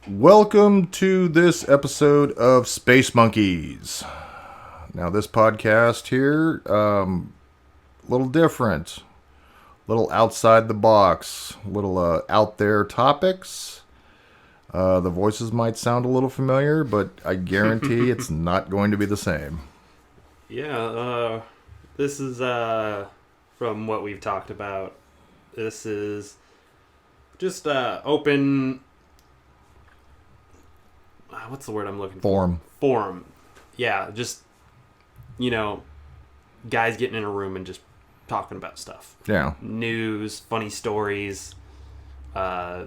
Welcome to this episode of Space Monkeys. Now, this podcast here, a little different, a little outside the box, a little out there topics. The voices might sound a little familiar, but I guarantee it's not going to be the same. Yeah, this is from what we've talked about. This is just open. What's the word I'm looking for? Forum. Yeah, just, guys getting in a room and just talking about stuff. Yeah. News, funny stories, that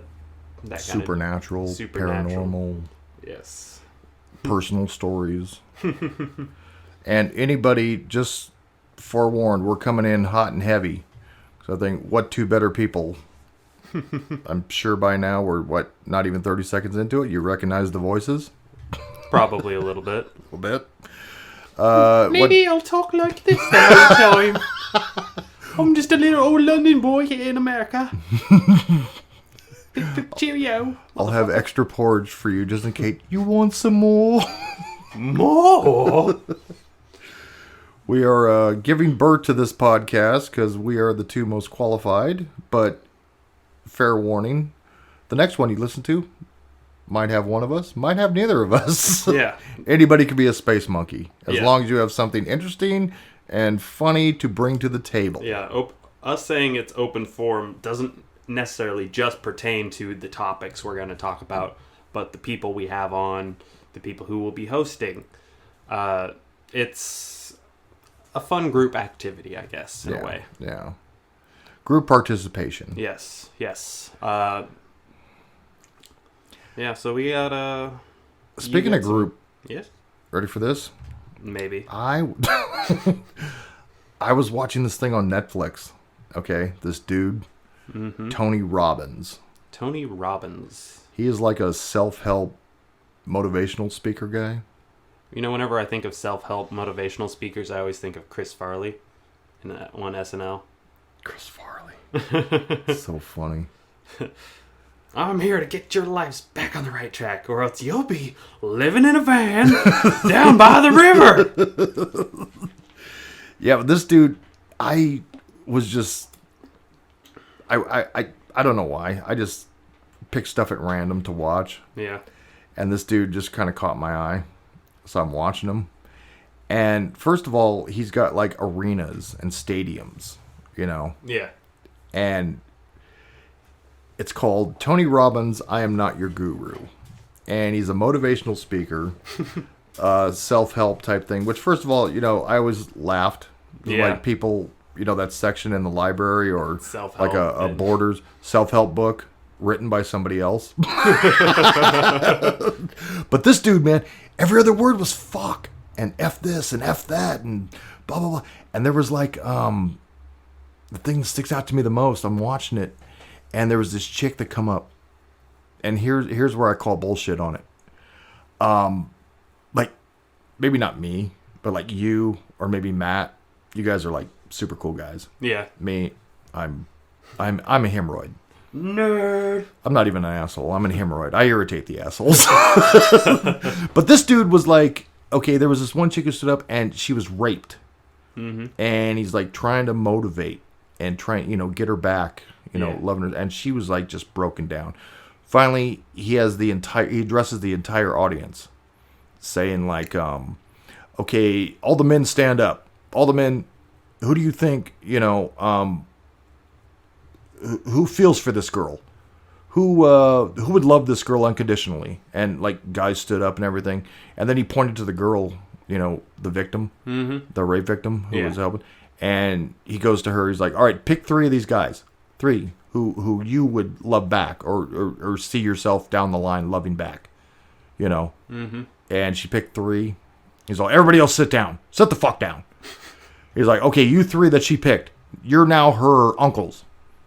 Supernatural, paranormal. Yes. Personal stories. And anybody, just forewarned, we're coming in hot and heavy. So I think, what two better people? I'm sure by now we're, not even 30 seconds into it, you recognize the voices? Probably a little bit. A little bit. Maybe I'll talk like this the whole time. I'm just a little old London boy here in America. Cheerio. I'll have extra porridge for you just in case you want some more. More? We are giving birth to this podcast because we are the two most qualified, but fair warning, the next one you listen to might have one of us, might have neither of us. Yeah. Anybody can be a space monkey, as Yeah. long as you have something interesting and funny to bring to the table. Yeah, us saying it's open forum doesn't necessarily just pertain to the topics we're going to talk about, but the people we have on, the people who will be hosting. It's a fun group activity, I guess, in a way. Yeah. Group participation. Yes. Yeah, so we got Speaking of group, yes? ready for this? Maybe. I was watching this thing on Netflix. Okay, this dude, Tony Robbins. Tony Robbins. He is like a self-help motivational speaker guy. Whenever I think of self-help motivational speakers, I always think of Chris Farley in that one SNL. Chris Farley. So funny. I'm here to get your lives back on the right track, or else you'll be living in a van down by the river. Yeah, but this dude, I was just, I don't know why. I just picked stuff at random to watch. Yeah. And this dude just kind of caught my eye. So I'm watching him. And first of all, he's got like arenas and stadiums, Yeah. And it's called Tony Robbins, I Am Not Your Guru. And he's a motivational speaker, self-help type thing, which first of all, I always laughed. Yeah. Like people, that section in the library or Self-help like a Borders self-help book written by somebody else. But this dude, man, every other word was fuck and F this and F that and blah, blah, blah. And there was like, the thing that sticks out to me the most, I'm watching it, and there was this chick that come up, and here's where I call bullshit on it. Like, maybe not me, but like you or maybe Matt, you guys are like super cool guys. Yeah. Me, I'm a hemorrhoid. Nerd. I'm not even an asshole. I'm a hemorrhoid. I irritate the assholes. But this dude was like, okay, there was this one chick who stood up and she was raped. Mm-hmm. And he's like trying to motivate and trying, get her back, loving her. And she was like just broken down. Finally, he addresses the entire audience saying like, okay, all the men stand up. All the men, who do you think, who feels for this girl? Who would love this girl unconditionally? And like guys stood up and everything. And then he pointed to the girl, the victim, the rape victim who was helping. And he goes to her. He's like, all right, pick 3 of these guys. 3 who you would love back or see yourself down the line loving back, And she picked 3. He's like, everybody else sit down. Sit the fuck down. He's like, okay, you 3 that she picked, you're now her uncles.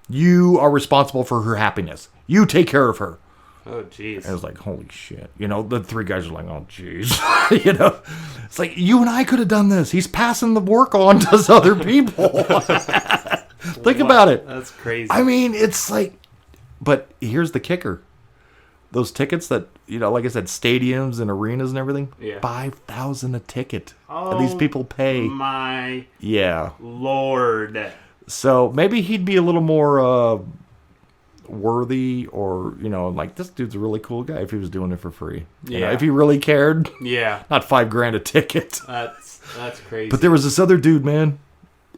You are responsible for her happiness. You take care of her. Oh, jeez. I was like, holy shit. The 3 guys are like, oh, jeez. It's like, you and I could have done this. He's passing the work on to other people. Think about it. That's crazy. I mean, it's like, but here's the kicker. those tickets that, like I said, stadiums and arenas and everything, Yeah. $5,000 a ticket. Oh, and these people pay. My Yeah. Lord. So maybe he'd be a little more worthy, or, like, this dude's a really cool guy if he was doing it for free. Yeah. If he really cared. Yeah. Not $5,000 a ticket. That's crazy. But there was this other dude, man.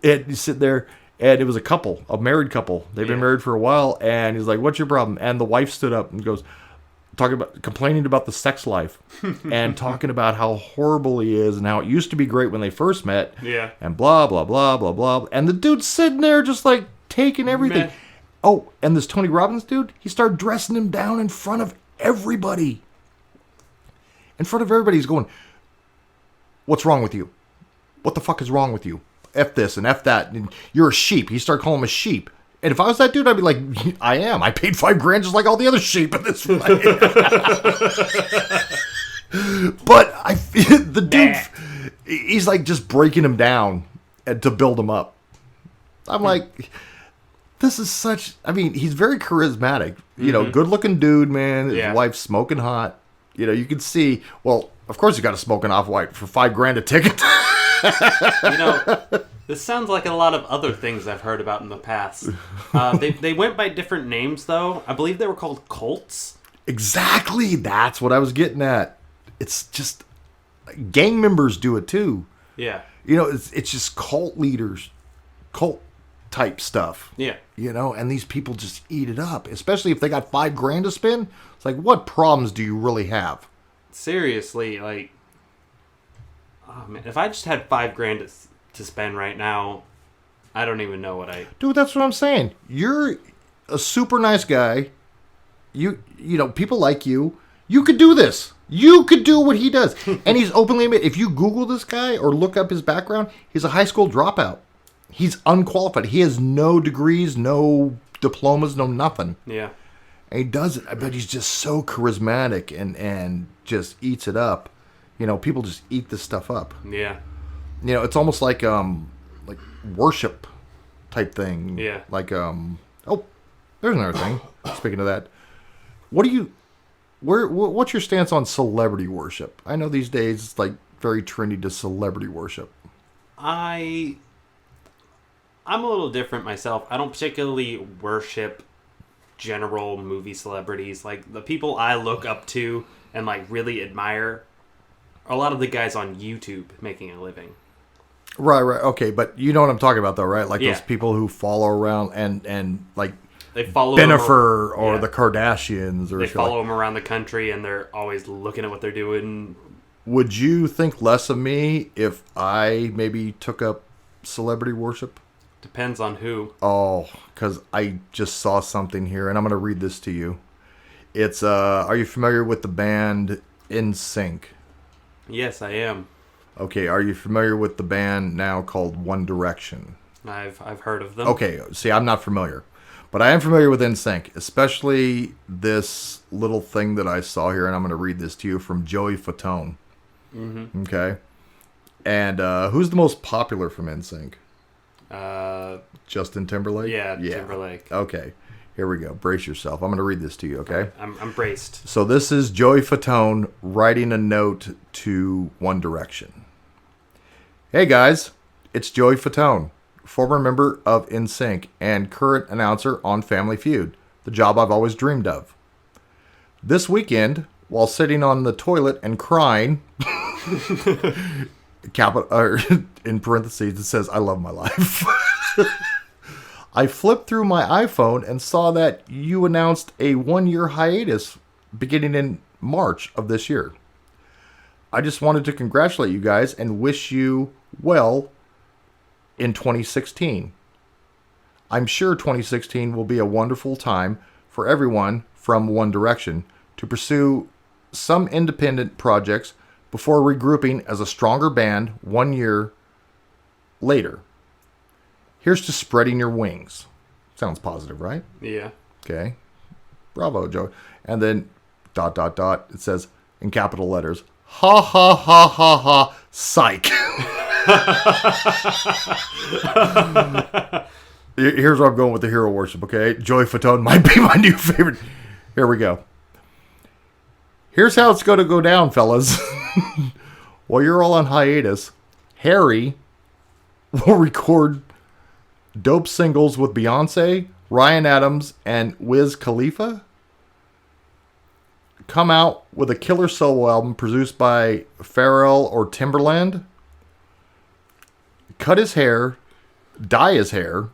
And he's sitting there, and it was a married couple. They've been married for a while, and he's like, "What's your problem?" And the wife stood up and goes, complaining about the sex life, and talking about how horrible he is, and how it used to be great when they first met. Yeah. And blah blah blah blah blah. And the dude's sitting there just like taking everything. Meh. Oh, and this Tony Robbins dude, he started dressing him down in front of everybody. In front of everybody, he's going, "What's wrong with you? What the fuck is wrong with you? F this and F that. And you're a sheep." He started calling him a sheep. And if I was that dude, I'd be like, "I am. I paid $5,000 just like all the other sheep in this fight." But the dude, he's like just breaking him down to build him up. I'm like, this is such. I mean, he's very charismatic. Good looking dude, man. His wife's smoking hot. You can see. Well, of course, you got to smoke an Off-White for $5,000 a ticket. This sounds like a lot of other things I've heard about in the past. They went by different names, though. I believe they were called cults. Exactly. That's what I was getting at. It's just gang members do it too. Yeah. It's just cult leaders, cult type stuff. Yeah. And these people just eat it up, especially if they got $5,000 to spend. It's like, what problems do you really have? Seriously, like, oh man, if I just had $5,000 to spend right now, I don't even know what I. Dude, that's what I'm saying. You're a super nice guy. People like you. You could do this. You could do what he does. And he's openly admit, if you Google this guy or look up his background, he's a high school dropout. He's unqualified. He has no degrees, no diplomas, no nothing. Yeah. And he does it. But he's just so charismatic and just eats it up. People just eat this stuff up. Yeah. It's almost like worship type thing. Yeah. Like oh, there's another thing. Speaking of that, what's your stance on celebrity worship? I know these days it's like very trendy to celebrity worship. I'm a little different myself. I don't particularly worship general movie celebrities. Like, the people I look up to and like really admire are a lot of the guys on YouTube making a living. Right. Okay, but you know what I'm talking about, though, right? Like Yeah. those people who follow around and like They follow Bennifer or yeah. the Kardashians, or They shit follow like. them around the country, and they're always looking at what they're doing. Would you think less of me if I maybe took up celebrity worship? Depends on who. Oh, because I just saw something here, and I'm going to read this to you. It's, are you familiar with the band NSYNC? Yes, I am. Okay, are you familiar with the band now called One Direction? I've heard of them. Okay, see, I'm not familiar. But I am familiar with NSYNC, especially this little thing that I saw here, and I'm going to read this to you from Joey Fatone. Mm-hmm. Okay? And who's the most popular from NSYNC? Justin Timberlake? Yeah, Timberlake. Okay, here we go. Brace yourself. I'm going to read this to you, okay? I'm braced. So this is Joey Fatone writing a note to One Direction. Hey guys, it's Joey Fatone, former member of NSYNC and current announcer on Family Feud, the job I've always dreamed of. This weekend, while sitting on the toilet and crying, in parentheses it says, "I love my life." I flipped through my iPhone and saw that you announced a 1-year hiatus beginning in March of this year. I just wanted to congratulate you guys and wish you well in 2016. I'm sure 2016 will be a wonderful time for everyone from One Direction to pursue some independent projects before regrouping as a stronger band 1 year later. Here's to spreading your wings. Sounds positive, right? Yeah. Okay. Bravo, Joe. And then ... it says in capital letters, ha ha ha ha ha, psych. Here's where I'm going with the hero worship, okay? Joey Fatone might be my new favorite. Here we go. Here's how it's going to go down, fellas. While you're all on hiatus, Harry will record dope singles with Beyonce, Ryan Adams, and Wiz Khalifa. Come out with a killer solo album produced by Pharrell or Timberland. Cut his hair, dye his hair,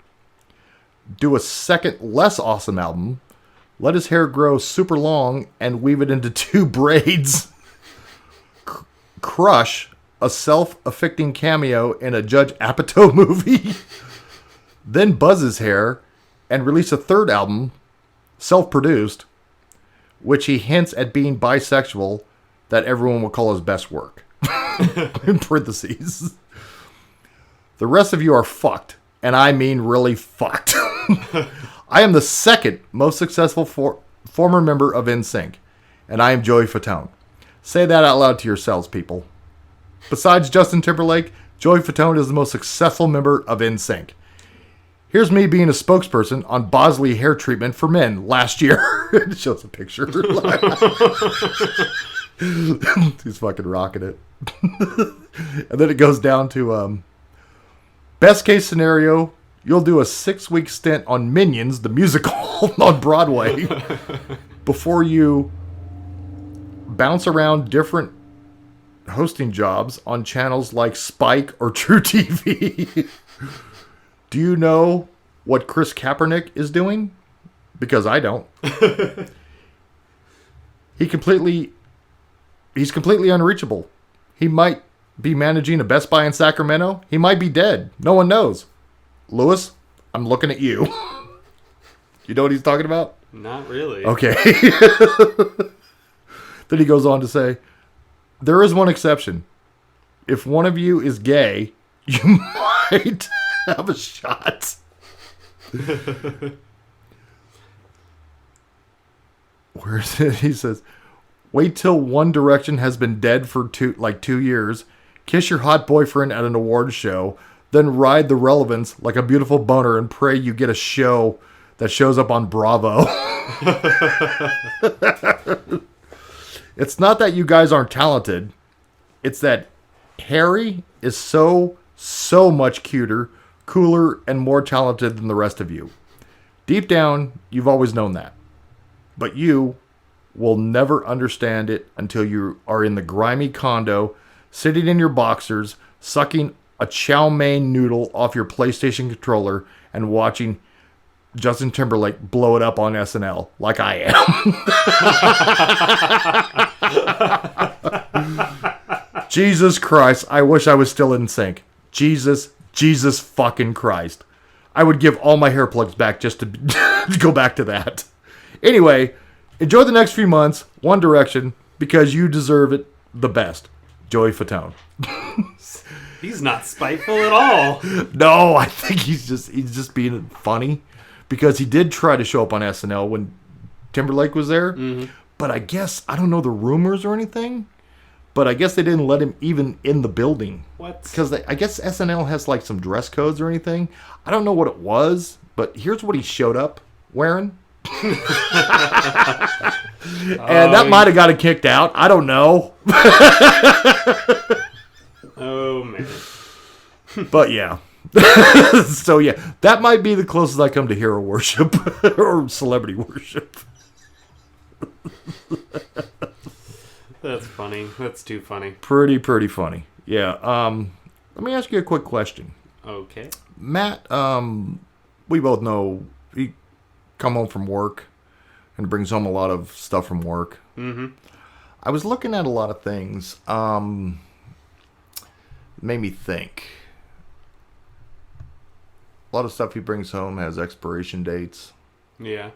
do a second less awesome album, let his hair grow super long and weave it into 2 braids. Crush a self-afflicting cameo in a Judge Apatow movie. Then buzz his hair and release a 3rd album, self-produced, which he hints at being bisexual, that everyone will call his best work. In parentheses. The rest of you are fucked, and I mean really fucked. I am the 2nd most successful former member of NSYNC, and I am Joey Fatone. Say that out loud to yourselves, people. Besides Justin Timberlake, Joey Fatone is the most successful member of NSYNC. Here's me being a spokesperson on Bosley hair treatment for men last year. It shows a picture. He's fucking rocking it. And then it goes down to best case scenario, you'll do a 6-week stint on Minions, the musical, on Broadway before you bounce around different hosting jobs on channels like Spike or True TV. Do you know what Chris Kaepernick is doing? Because I don't. He's completely unreachable. He might be managing a Best Buy in Sacramento. He might be dead. No one knows. Lewis, I'm looking at you. You know what he's talking about? Not really. Okay. Then he goes on to say, there is one exception. If one of you is gay, you might have a shot. Where is it? He says, wait till One Direction has been dead for 2 years. Kiss your hot boyfriend at an awards show. Then ride the relevance like a beautiful boner and pray you get a show that shows up on Bravo. It's not that you guys aren't talented. It's that Harry is so much cuter, cooler, and more talented than the rest of you. Deep down, you've always known that. But you will never understand it until you are in the grimy condo, sitting in your boxers, sucking a chow mein noodle off your PlayStation controller, and watching Justin Timberlake blow it up on SNL like I am. Jesus Christ, I wish I was still in sync. Jesus fucking Christ. I would give all my hair plugs back just to go back to that. Anyway, enjoy the next few months, One Direction, because you deserve it the best. Joey Fatone. He's not spiteful at all. No, I think he's just being funny, because he did try to show up on SNL when Timberlake was there. Mm-hmm. But I guess, I don't know the rumors or anything, but I guess they didn't let him even in the building. What? Because I guess SNL has like some dress codes or anything. I don't know what it was, but here's what he showed up wearing. And that might have got him kicked out. I don't know. Oh, man. But yeah. So yeah, that might be the closest I come to hero worship or celebrity worship. That's funny. That's too funny. Pretty funny. Yeah. Let me ask you a quick question. Okay. Matt, we both know he come home from work and brings home a lot of stuff from work. Mm-hmm. I was looking at a lot of things. Made me think. A lot of stuff he brings home has expiration dates. Yeah.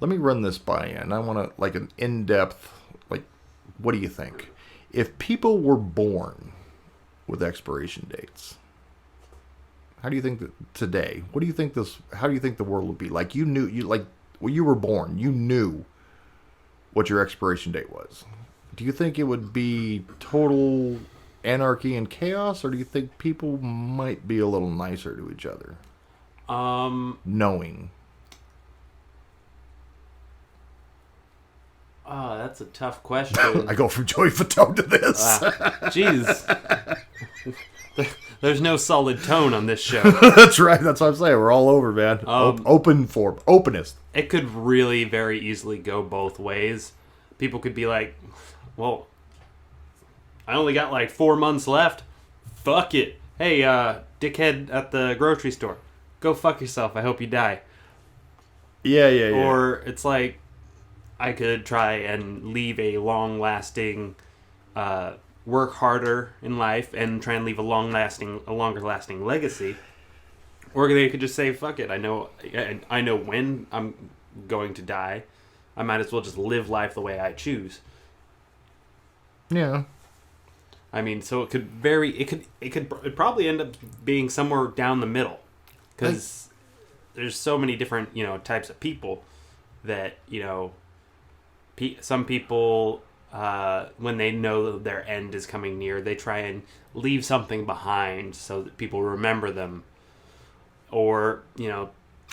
Let me run this by you, and I want to, like, an in-depth, like, what do you think? If people were born with expiration dates, how do you think that today, how do you think the world would be? Like, when you were born, you knew what your expiration date was. Do you think it would be total anarchy and chaos, or do you think people might be a little nicer to each other? Knowing. That's a tough question. I go from Joey Fatone to this. Jeez. There's no solid tone on this show. That's right. That's what I'm saying. We're all over, man. Openest. It could really very easily go both ways. People could be like, well, I only got like 4 months left. Fuck it. Hey, dickhead at the grocery store. Go fuck yourself. I hope you die. Yeah. Or it's like, I could try and leave a long-lasting, work harder in life and try and leave a longer lasting legacy. Or they could just say, fuck it. I know when I'm going to die. I might as well just live life the way I choose. Yeah. I mean, so it'd probably end up being somewhere down the middle, because there's so many different, types of people that, some people, when they know their end is coming near, they try and leave something behind so that people remember them. Or,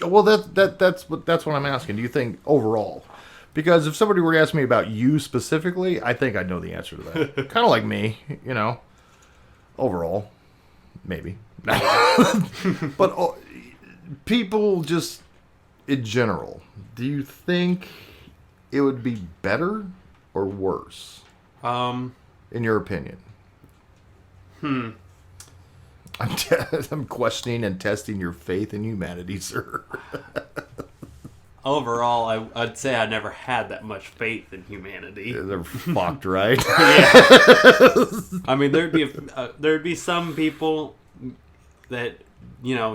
Well, that's what I'm asking. Do you think overall? Because if somebody were to ask me about you specifically, I think I'd know the answer to that. Kind of like me, overall, maybe. But people just in general, do you think it would be better or worse? In your opinion? I'm questioning and testing your faith in humanity, sir. Overall, I'd say I never had that much faith in humanity. They're fucked, right? Yeah. I mean, there'd be some people that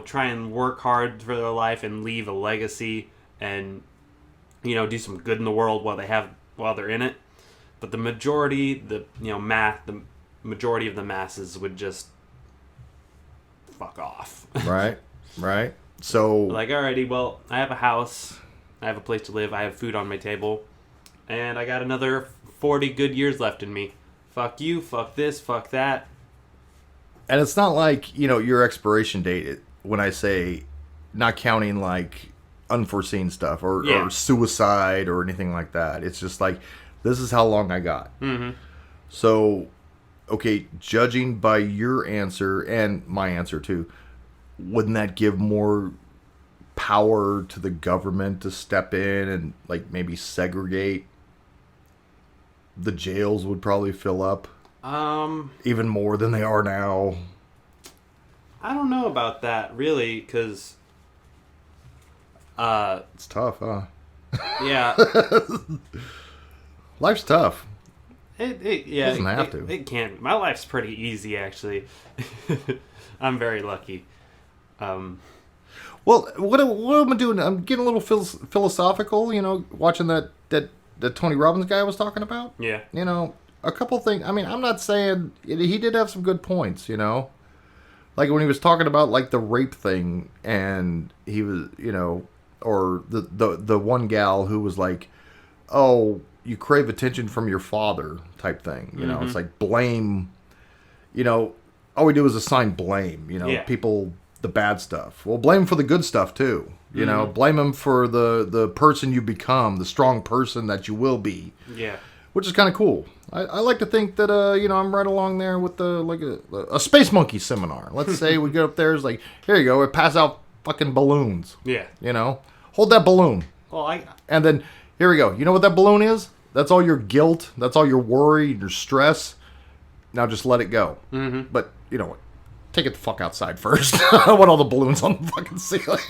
try and work hard for their life and leave a legacy and do some good in the world while they're in it. But the majority, the majority of the masses would just fuck off. Right. So, like, alrighty, well, I have a house, I have a place to live, I have food on my table, and I got another 40 good years left in me. Fuck you, fuck this, fuck that. And it's not like, your expiration date, when I say not counting like unforeseen stuff or suicide or anything like that. It's just like, this is how long I got. Mm-hmm. So, okay, judging by your answer and my answer too, wouldn't that give more power to the government to step in and like maybe segregate? The jails would probably fill up even more than they are now. I don't know about that really, because it's tough, huh? Yeah. Life's tough. It doesn't have to. It can. My life's pretty easy, actually. I'm very lucky. Well, what am I doing? I'm getting a little philosophical, watching that Tony Robbins guy I was talking about. Yeah. A couple things. I mean, I'm not saying... He did have some good points, Like when he was talking about, like, the rape thing, and he was, or the one gal who was like, oh, you crave attention from your father type thing. Mm-hmm. It's like blame, all we do is assign blame, Yeah. people, the bad stuff. Well, blame him for the good stuff too. Mm-hmm. Blame him for the person you become, the strong person that you will be. Yeah. Which is kind of cool. I like to think that, I'm right along there with a Space Monkey seminar. Let's say we get up there, it's like, here you go, we pass out fucking balloons. Yeah. Hold that balloon. Well, And then, here we go. You know what that balloon is? That's all your guilt. That's all your worry, your stress. Now just let it go. Mm-hmm. But, you know what? Take it the fuck outside first. I want all the balloons on the fucking ceiling.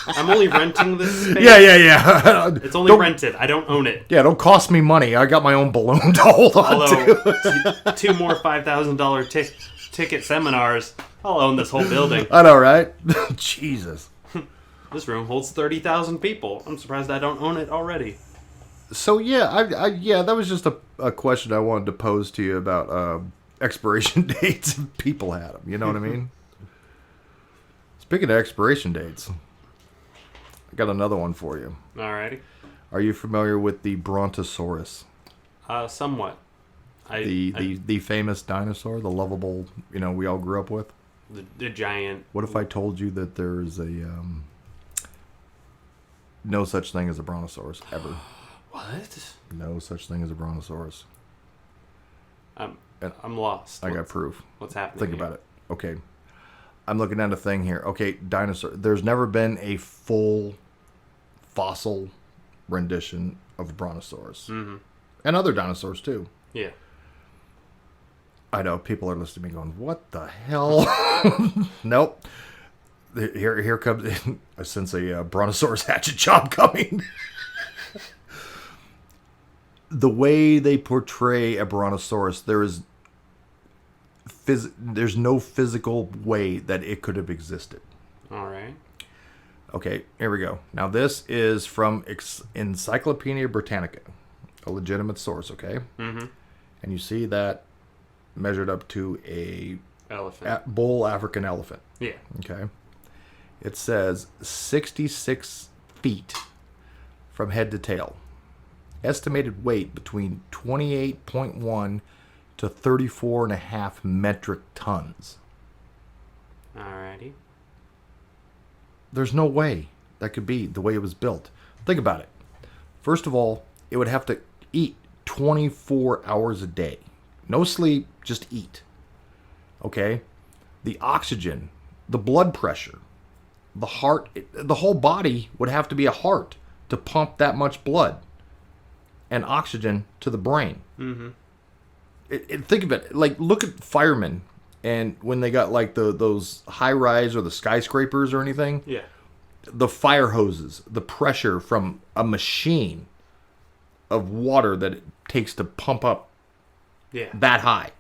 I'm only renting this space. Yeah. It's only rented. I don't own it. Yeah, don't cost me money. I got my own balloon to hold on to. Two more $5,000 ticket seminars, I'll own this whole building. I know, right? Jesus. This room holds 30,000 people. I'm surprised I don't own it already. So, yeah, that was just a question I wanted to pose to you about expiration dates if people had them. You know what I mean? Speaking of expiration dates, I got another one for you. Alrighty. Are you familiar with the Brontosaurus? Somewhat. The famous dinosaur, the lovable, we all grew up with? The giant... What if I told you that there's a no such thing as a Brontosaurus ever? What? No such thing as a brontosaurus. I'm lost. I got proof. What's happening? Think about it. Okay. I'm looking at a thing here. Okay, dinosaur. There's never been a full fossil rendition of a brontosaurus. Mm-hmm. And other dinosaurs, too. Yeah. I know. People are listening to me going, what the hell? Nope. Here comes... I sense a brontosaurus hatchet job coming. The way they portray a brontosaurus, there's no physical way that it could have existed. All right. Okay, here we go. Now this is from Encyclopedia Britannica, a legitimate source. Okay, Mm-hmm. and you see that measured up to a Elephant. bull African elephant. Yeah. Okay, it says 66 feet from head to tail. Estimated weight between 28.1 to 34.5 metric tons. Alrighty. There's no way that could be the way it was built. Think about it. First of all, it would have to eat 24 hours a day. No sleep, just eat. Okay? The oxygen, the blood pressure, the heart, the whole body would have to be a heart to pump that much blood and oxygen to the brain. Mm-hmm. Think of it. Like, look at firemen, and when they got like those high rise or the skyscrapers or anything, Yeah. the fire hoses, the pressure from a machine of water that it takes to pump up Yeah. that high.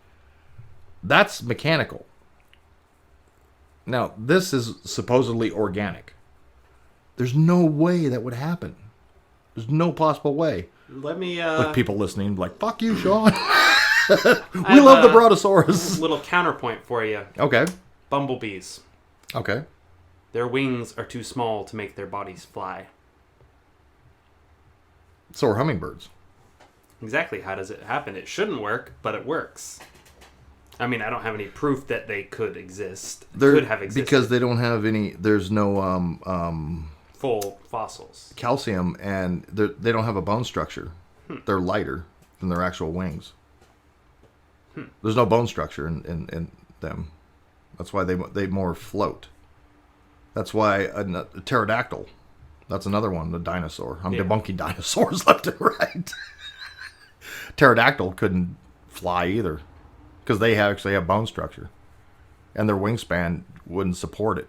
That's mechanical. Now, this is supposedly organic. There's no way that would happen. There's no possible way. Let me Like people listening, like, fuck you, Sean. We love the Brontosaurus. little counterpoint for you. Okay. Bumblebees. Okay. Their wings are too small to make their bodies fly. So are hummingbirds. Exactly. How does it happen? It shouldn't work, but it works. I mean, I don't have any proof that they could exist. Could have existed. Because they don't have any, there's no Full fossils. calcium, and they don't have a bone structure. They're lighter than their actual wings. There's no bone structure in them. That's why they more float. That's why a pterodactyl. That's another one, the dinosaur. I'm debunking dinosaurs left and right. Pterodactyl couldn't fly either, because they actually have bone structure, and their wingspan wouldn't support it.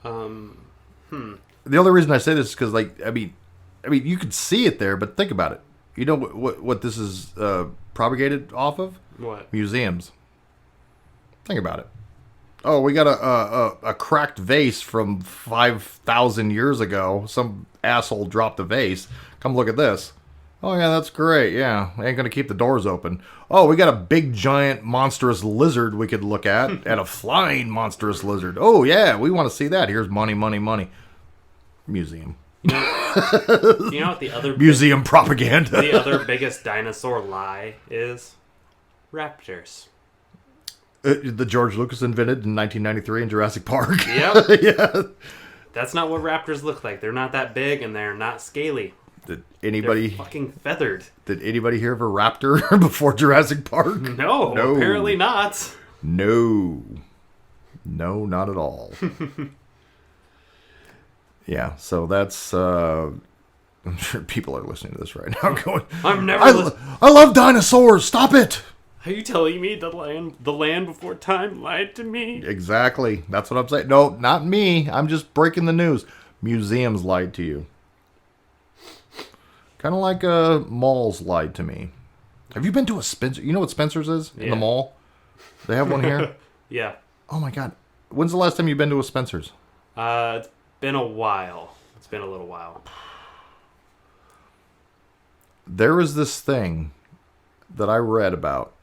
The only reason I say this is because, like, I mean, you could see it there, but think about it. You know what this is propagated off of? What? Museums. Think about it. Oh, we got a cracked vase from 5,000 years ago. Some asshole dropped the vase. Come look at this. Oh, yeah, that's great. Yeah, ain't going to keep the doors open. Oh, we got a big, giant, monstrous lizard we could look at, and a flying monstrous lizard. Oh, yeah, we want to see that. Here's money, money, money. Museum. You know what the other Museum propaganda. the other biggest dinosaur lie is? Raptors. The George Lucas invented in 1993 in Jurassic Park. Yep. Yeah. That's not what raptors look like. They're not that big and they're not scaly. Did They're anybody fucking feathered. hear of a raptor before Jurassic Park? No, No. apparently not. No, not at all. Yeah, so that's. I'm sure people are listening to this right now, going, I'm never. I love dinosaurs. Stop it. Are you telling me the land before time lied to me? Exactly. That's what I'm saying. No, not me. I'm just breaking the news. Museums lied to you. Kind of like malls lied to me. Have you been to a Spencer? You know what Spencer's is in the mall? They have one here. Yeah. Oh my God. When's the last time you've been to a Spencer's? It's been a while. It's been a little while. There was this thing that I read about,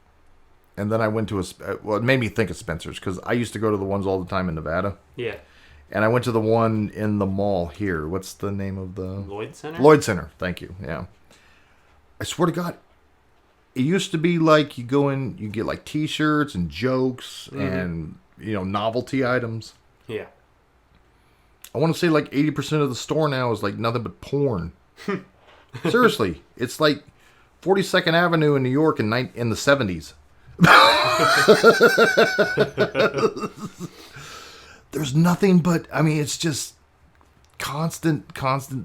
and then I went to well, it made me think of Spencer's, because I used to go to the ones all the time in Nevada. Yeah. And I went to the one in the mall here. What's the name of the... Lloyd Center? Lloyd Center. Thank you. Yeah. I swear to God, it used to be like you go in, you get like T-shirts and jokes and, novelty items. Yeah. I want to say like 80% of the store now is like nothing but porn. Seriously, it's like 42nd Avenue in New York in the 70s. There's nothing but, I mean, it's just constant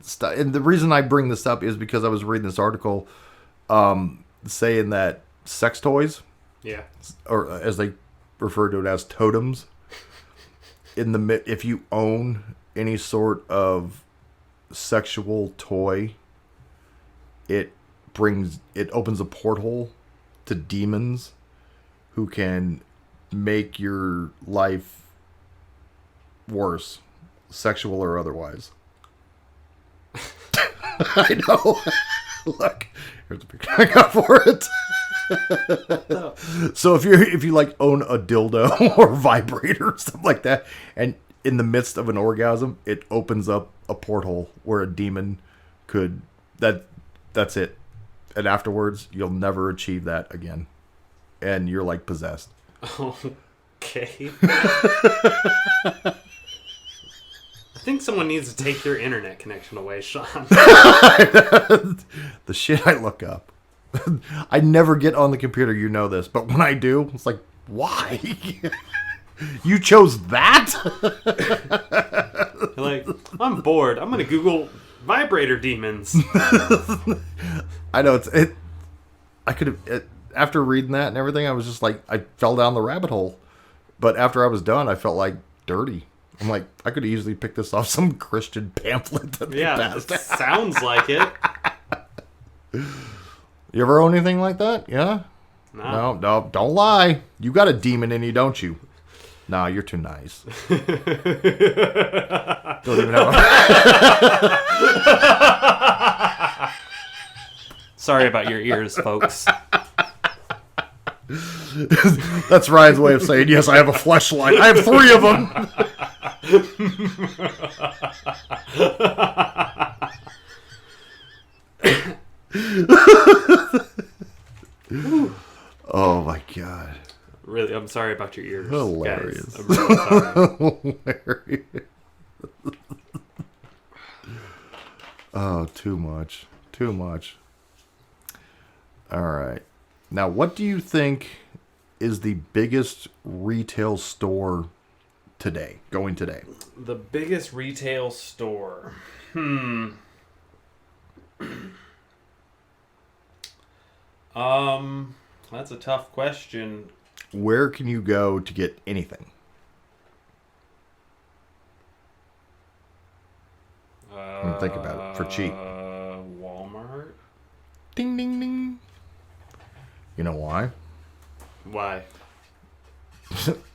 stuff. And the reason I bring this up is because I was reading this article saying that sex toys, Yeah. or as they refer to it as totems, if you own any sort of sexual toy, it opens a porthole to demons who can make your life worse, sexual or otherwise. I know. Look, here's a picture I got for it. So if you like own a dildo or vibrator or something like that, and in the midst of an orgasm, it opens up a porthole where a demon could that's it. And afterwards, you'll never achieve that again. And you're like possessed. Okay. I think someone needs to take your internet connection away, Sean. The shit I look up. I never get on the computer, you know this. But when I do, it's like, why? You chose that? You're like, I'm bored. I'm going to Google vibrator demons. I know I could have, after reading that and everything, I was just like, I fell down the rabbit hole. But after I was done, I felt like dirty. I'm like, I could easily pick this off some Christian pamphlet that they Yeah, passed. it sounds like it. You ever own anything like that? Yeah? No. No, don't lie. You got a demon in you, don't you? Nah, you're too nice. Don't even have Sorry about your ears, folks. That's Ryan's way of saying, yes, I have a fleshlight. I have 3 of them. Oh my god. Really, I'm sorry about your ears. Hilarious. Guys. I'm really sorry. Hilarious. Oh, too much. Too much. All right. Now, what do you think is the biggest retail store going today? The biggest retail store. That's a tough question. Where can you go to get anything? Think about it. For cheap. Walmart? Ding, ding, ding. You know why? Why?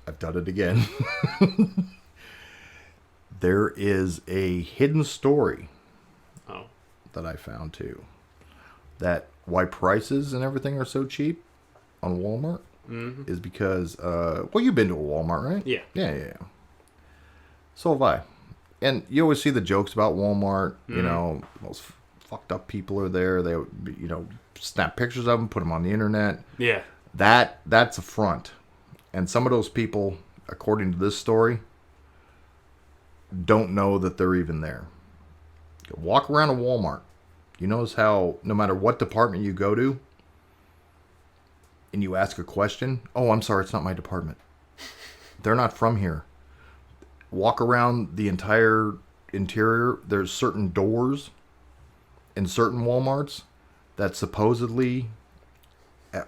I've done it again. There is a hidden story that I found too. That why prices and everything are so cheap on Walmart is because, well, you've been to a Walmart, right? Yeah. Yeah. So have I. And you always see the jokes about Walmart. You know, most fucked up people are there. They, snap pictures of them, put them on the internet. Yeah. That's a front. And some of those people, according to this story, don't know that they're even there. Walk around a Walmart. You notice how no matter what department you go to and you ask a question, oh, I'm sorry, it's not my department. They're not from here. Walk around the entire interior. There's certain doors in certain Walmarts that supposedly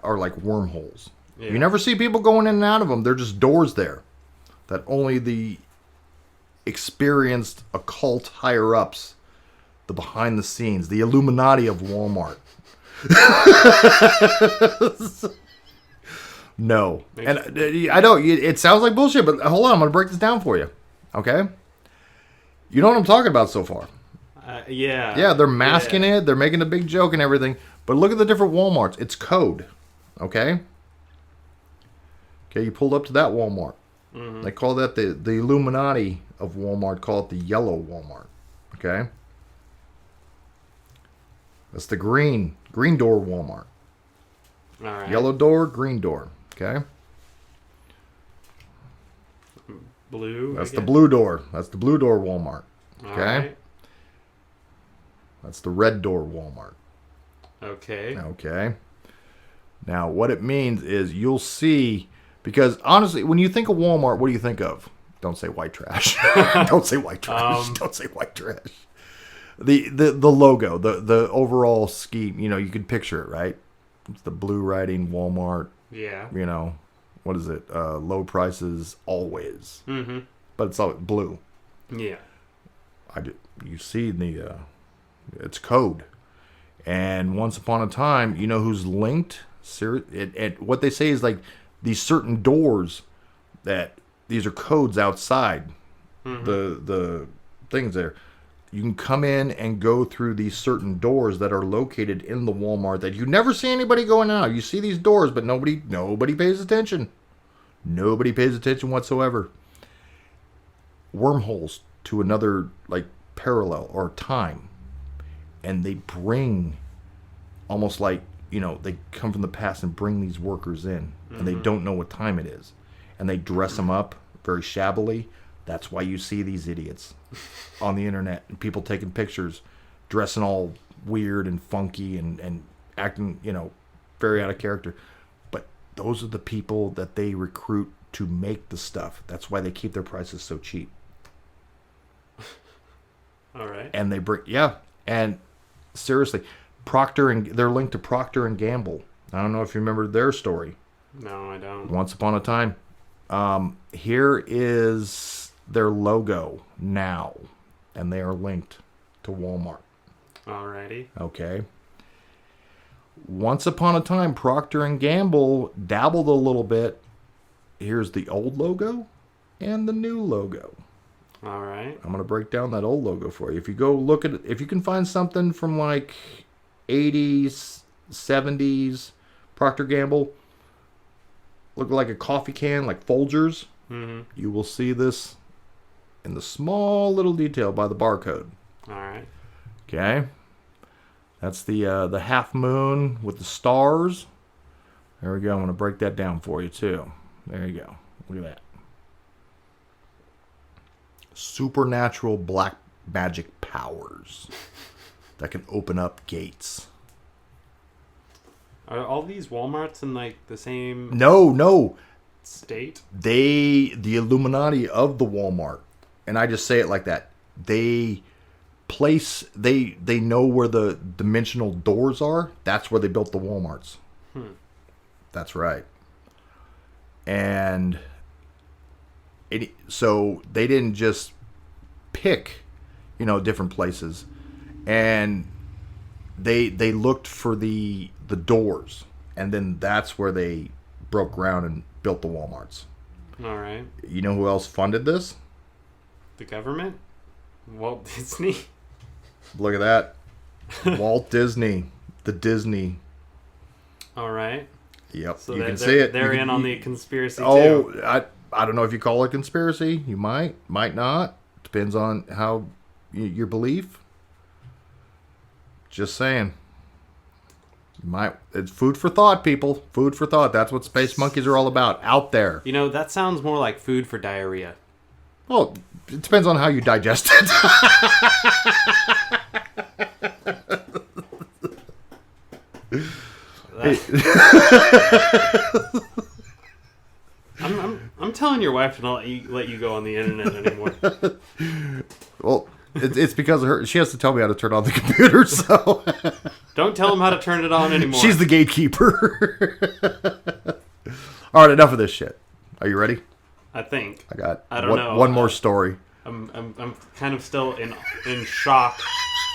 are like wormholes. Yeah. You never see people going in and out of them. They're just doors there that only the experienced occult higher-ups, the behind the scenes, the Illuminati of Walmart. No. And I know it sounds like bullshit, but hold on, I'm going to break this down for you. Okay? You know what I'm talking about so far. Yeah. Yeah, they're masking it. They're making a big joke and everything. But look at the different Walmarts. It's code. Okay? Okay, you pulled up to that Walmart. Mm-hmm. They call that the Illuminati of Walmart. Call it the yellow Walmart. Okay? That's the green door Walmart. All right. Yellow door, green door. Okay? Blue. That's the blue door. That's the blue door Walmart. Okay? All right. That's the red door Walmart. Okay. Okay. Now, what it means is you'll see, because honestly, when you think of Walmart, what do you think of? Don't say white trash. Don't say white trash. Don't say white trash. The logo, the overall scheme, you can picture it, right? It's the blue writing, Walmart, Yeah. what is it? Low prices always. Mm-hmm. But it's all blue. Yeah. You see it's code. And once upon a time, you know who's linked? What they say is like these certain doors that these are codes outside the things there. You can come in and go through these certain doors that are located in the Walmart that you never see anybody going out. You see these doors, but nobody pays attention. Nobody pays attention whatsoever. Wormholes to another like parallel or time, and they bring almost like they come from the past and bring these workers in, and they don't know what time it is, and they dress them up very shabbily. That's why you see these idiots on the internet and people taking pictures dressing all weird and funky and acting very out of character. But those are the people that they recruit to make the stuff. That's why they keep their prices so cheap. All right. And they bring and seriously, they're linked to Procter and Gamble. I don't know if you remember their story. No, I don't. Once upon a time. Here is their logo now, and they are linked to Walmart. Alrighty. Okay. Once upon a time, Procter and Gamble dabbled a little bit. Here's the old logo and the new logo. All right. I'm going to break down that old logo for you. If you go look at it, if you can find something from like 80s, 70s, Procter Gamble, look like a coffee can, like Folgers, you will see this in the small little detail by the barcode. All right. Okay. That's the half moon with the stars. There we go. I'm going to break that down for you too. There you go. Look at that. Supernatural black magic powers that can open up gates. Are all these Walmarts in like the same No. state? The Illuminati of the Walmart, and I just say it like that. They know where the dimensional doors are. That's where they built the Walmarts. That's right. And so they didn't just pick, different places, and they looked for the doors, and then that's where they broke ground and built the Walmarts. All right. You know who else funded this? The government? Walt Disney? Look at that. Walt Disney. The Disney. All right. Yep. So you can see it. They're in on the conspiracy Oh, too. I don't know if you call it a conspiracy. You might not. Depends on how your belief. Just saying. It's food for thought, people. Food for thought. That's what Space Monkeys are all about. Out there. That sounds more like food for diarrhea. Well, it depends on how you digest it. I'm telling your wife to not let you go on the internet anymore. Well, it's because of her. She has to tell me how to turn on the computer, so... Don't tell him how to turn it on anymore. She's the gatekeeper. All right, enough of this shit. Are you ready? I think. I don't know. One more story. I'm kind of still in shock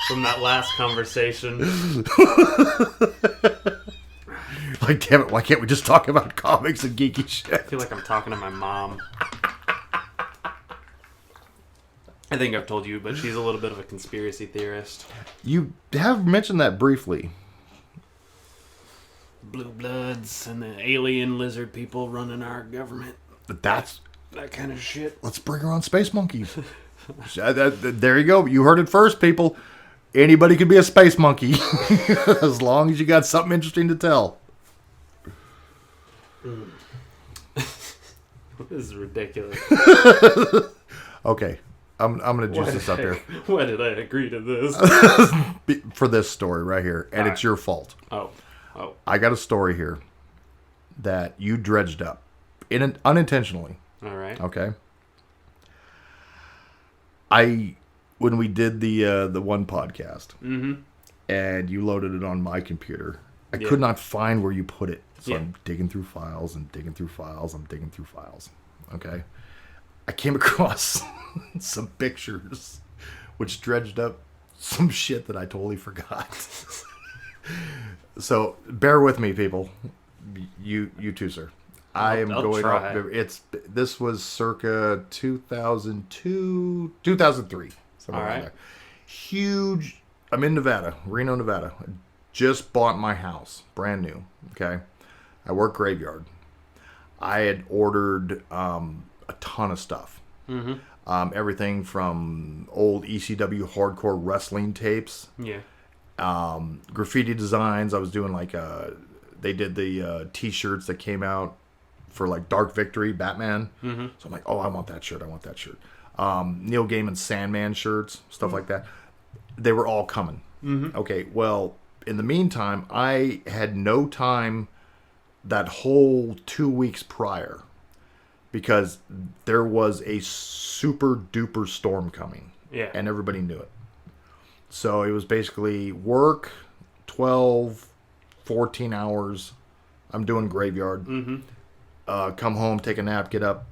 from that last conversation. Like, damn it, why can't we just talk about comics and geeky I shit? feel like I'm talking to my mom. I think I've told you, but she's a little bit of a conspiracy theorist. You have mentioned that briefly. Blue Bloods and the alien lizard people running our government. That's... That kind of shit. Let's bring her on Space Monkeys. There you go. You heard it first, people. Anybody could be a space monkey. As long as you got something interesting to tell. This is ridiculous. Okay. I'm gonna juice this up here Why did I agree to this? for this story right here, and it's your fault. Oh. I got a story here that you dredged up, unintentionally. All right. Okay. When we did the one podcast, and you loaded it on my computer, I could not find where you put it. So I'm digging through files and digging through files. I'm digging through files. Okay. I came across some pictures, which dredged up some shit that I totally forgot. So bear with me, people. You too, sir. I'll going try. This was circa 2002, 2003. Somewhere around there. Huge. I'm in Nevada, Reno, Nevada. I just bought my house, brand new. Okay. I work graveyard. I had ordered a ton of stuff. Everything from old ECW hardcore wrestling tapes. Yeah. Graffiti designs. I was doing they did the T-shirts that came out for like Dark Victory, Batman. So I'm like, oh, I want that shirt. I want that shirt. Neil Gaiman Sandman shirts, stuff like that. They were all coming. Okay, well, in the meantime, I had no time that whole 2 weeks prior because there was a super duper storm coming. Yeah. And everybody knew it. So it was basically work, 12, 14 hours. I'm doing graveyard. Come home, take a nap, get up.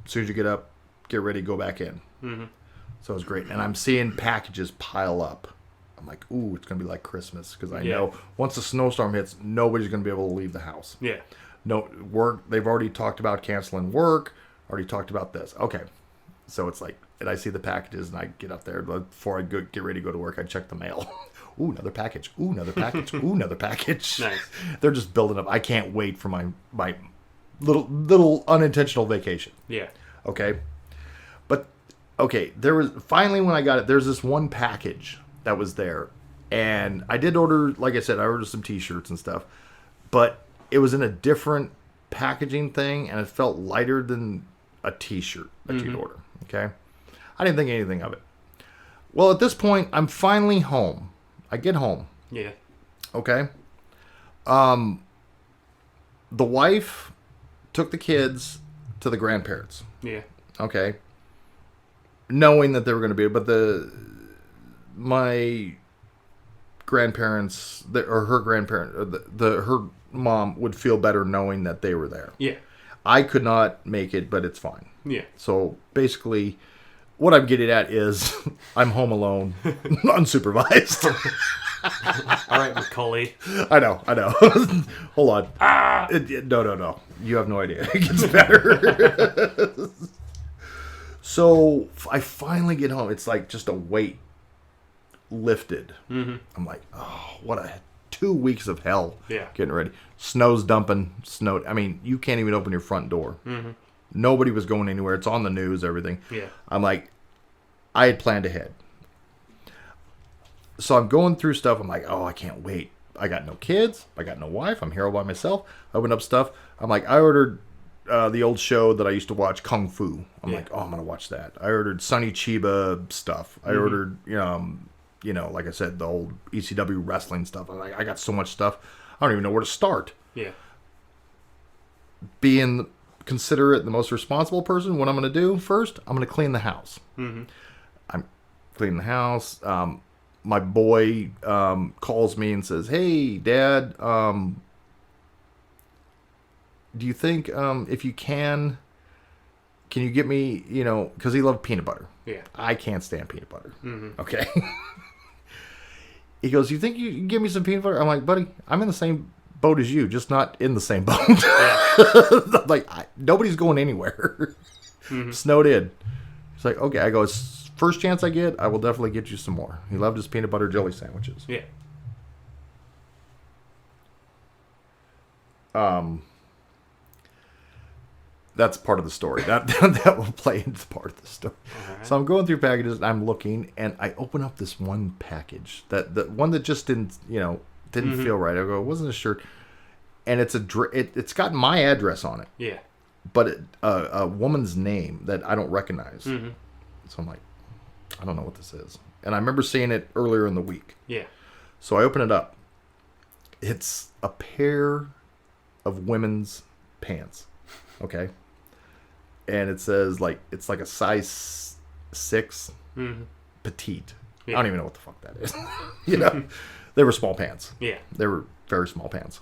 As soon as you get up, get ready, go back in. So it was great. And I'm seeing packages pile up. I'm like, ooh, it's going to be like Christmas. Because I know once the snowstorm hits, nobody's going to be able to leave the house. Yeah. No work. They've already talked about canceling work. Already talked about this. Okay. So it's like, and I see the packages, and I get up there. Before I get ready to go to work, I check the mail. Ooh, another package. Ooh, another package. Ooh, another package. Nice. They're just building up. I can't wait for my little unintentional vacation. Yeah. Okay. But, okay, there was, finally when I got it, there's this one package that was there. And I did order, like I said, I ordered some T-shirts and stuff. But it was in a different packaging thing, and it felt lighter than a T-shirt that you'd order. Okay. I didn't think anything of it. Well, at this point, I'm finally home. I get home. Yeah. Okay. The wife took the kids to the grandparents. Yeah. Okay. Knowing that they were going to be, but my grandparents, or her grandparent, her mom would feel better knowing that they were there. Yeah. I could not make it, but it's fine. Yeah. So basically, what I'm getting at is I'm home alone, unsupervised. All right, Macaulay. I know. Hold on. No. You have no idea. It gets better. So I finally get home. It's like just a weight lifted. I'm like, oh, what a 2 weeks of hell. Yeah. Getting ready. Snow's dumping. I mean, you can't even open your front door. Nobody was going anywhere. It's on the news, everything. Yeah. I'm like, I had planned ahead. So I'm going through stuff. I'm like, oh, I can't wait. I got no kids. I got no wife. I'm here all by myself. I open up stuff. I'm like, I ordered the old show that I used to watch, Kung Fu. I'm like, oh, I'm going to watch that. I ordered Sonny Chiba stuff. I ordered, like I said, the old ECW wrestling stuff. I'm like, I got so much stuff. I don't even know where to start. Yeah. Being considerate, the most responsible person, what I'm going to do first, I'm going to clean the house. I'm cleaning the house. My boy calls me and says, hey, Dad, do you think if you can you get me, because he loved peanut butter. Yeah. I can't stand peanut butter. Okay. He goes, you think you can give me some peanut butter? I'm like, buddy, I'm in the same boat as you, just not in the same boat. Yeah. Like, nobody's going anywhere. Snowed in. It's like, okay. I go, first chance I get, I will definitely get you some more. He loved his peanut butter jelly sandwiches. Yeah. That's part of the story. That will play into part of the story. Right. So I'm going through packages, and I'm looking, and I open up this one package, the one that just didn't feel right. I go, it wasn't a shirt, and it's got my address on it. Yeah. But a woman's name that I don't recognize. So I'm like, I don't know what this is. And I remember seeing it earlier in the week. Yeah. So I open it up. It's a pair of women's pants. Okay. And it says, like, it's like a size 6 petite. Yeah. I don't even know what the fuck that is. You know, they were small pants. Yeah. They were very small pants.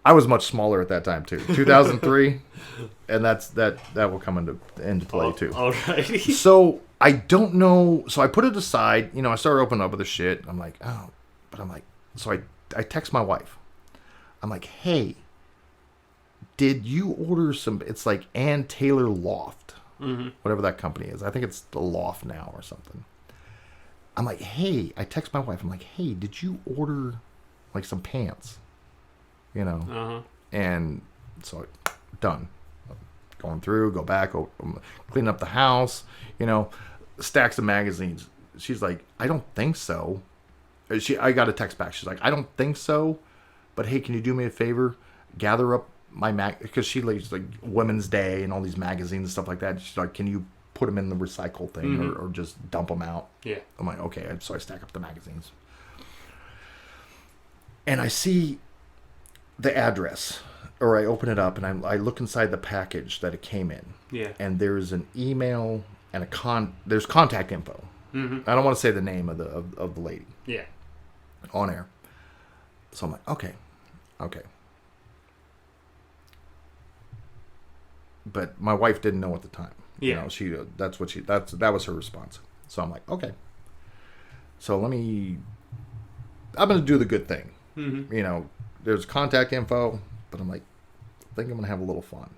I was much smaller at that time too. 2003, and that will come into play too. Alrighty. So I don't know. So I put it aside. You know, I started opening up with the shit. I'm like, oh, but I'm like, so I text my wife. I'm like, hey, did you order some? It's like Ann Taylor Loft, whatever that company is. I think it's the Loft now or something. I'm like, hey, I text my wife. I'm like, hey, did you order like some pants? You know, and so done. Going through, go back, clean up the house. You know, stacks of magazines. She's like, I don't think so. I got a text back. She's like, I don't think so, but hey, can you do me a favor? Gather up my because she likes like Women's Day and all these magazines and stuff like that. She's like, can you put them in the recycle thing or just dump them out? Yeah. I'm like, okay. So I stack up the magazines, and I see the address, or I open it up and I look inside the package that it came in. Yeah. And there's an email and there's contact info. I don't want to say the name of the lady. Yeah. On air. So I'm like, okay. But my wife didn't know at the time. Yeah. You know, that was her response. So I'm like, okay. So I'm going to do the good thing. You know, there's contact info, but I'm like, I think I'm going to have a little fun.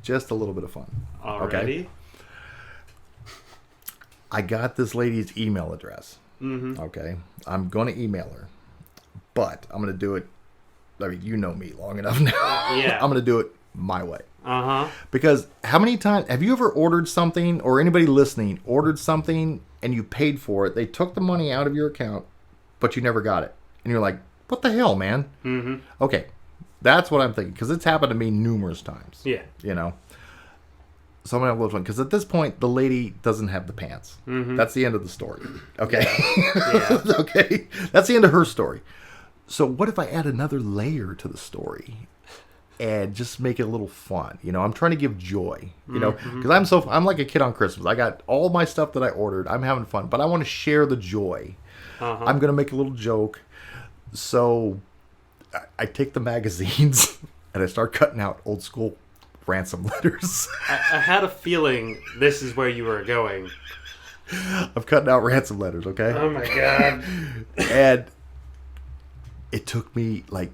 Just a little bit of fun. Alrighty. Okay? I got this lady's email address. Okay. I'm going to email her, but I'm going to do it. I mean, you know me long enough now. Yeah. I'm going to do it my way. Uh-huh. Because how many times have you ever ordered something, or anybody listening ordered something and you paid for it? They took the money out of your account, but you never got it. And you're like, what the hell, man? Okay. That's what I'm thinking. Because it's happened to me numerous times. Yeah. You know? So I'm going to have a little fun. Because at this point, the lady doesn't have the pants. That's the end of the story. Okay? Yeah. Okay? That's the end of her story. So what if I add another layer to the story and just make it a little fun? You know, I'm trying to give joy. You know? Because I'm like a kid on Christmas. I got all my stuff that I ordered. I'm having fun. But I want to share the joy. I'm going to make a little joke. So I take the magazines and I start cutting out old school ransom letters. I had a feeling this is where you were going. I'm cutting out ransom letters, okay? Oh my god. And it took me like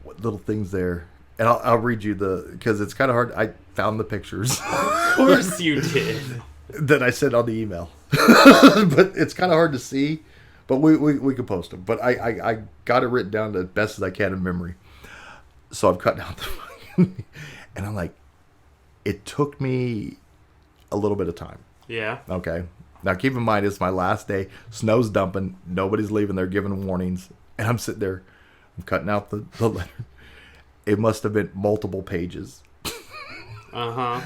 what little things there. And I'll read you because it's kind of hard. I found the pictures. Of course you did. That I sent on the email. But it's kind of hard to see. But we can post them. But I got it written down as best as I can in memory. So I'm cutting out the... And I'm like, it took me a little bit of time. Yeah. Okay. Now keep in mind, it's my last day. Snow's dumping. Nobody's leaving. They're giving warnings. And I'm sitting there. I'm cutting out the letter. It must have been multiple pages. Uh-huh.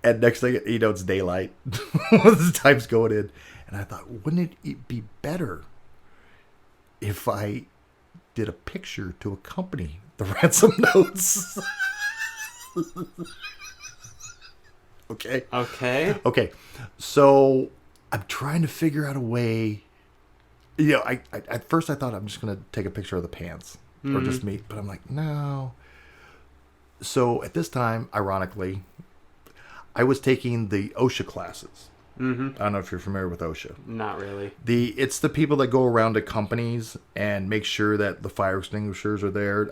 And next thing you know, it's daylight. The time's going in. And I thought, wouldn't it be better if I did a picture to accompany the ransom notes? Okay. So I'm trying to figure out a way. You know, I at first I thought I'm just gonna take a picture of the pants or just me, but I'm like, no. So at this time, ironically, I was taking the OSHA classes. I don't know if you're familiar with OSHA. Not really. It's the people that go around to companies and make sure that the fire extinguishers are there.